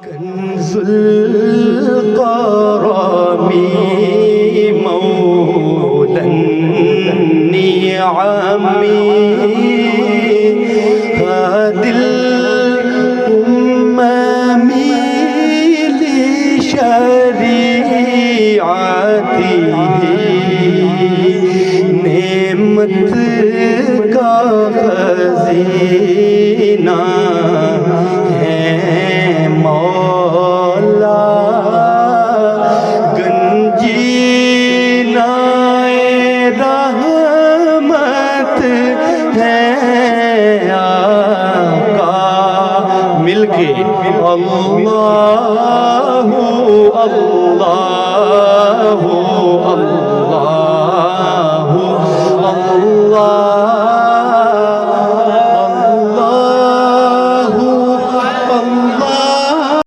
کنز الکرم مولا النعم هادي الأمم لشریعته نعمت کا خزینہ ہے مولا گنجینہ رحمت ہے آقا مل کے اللہ اللہ اللہ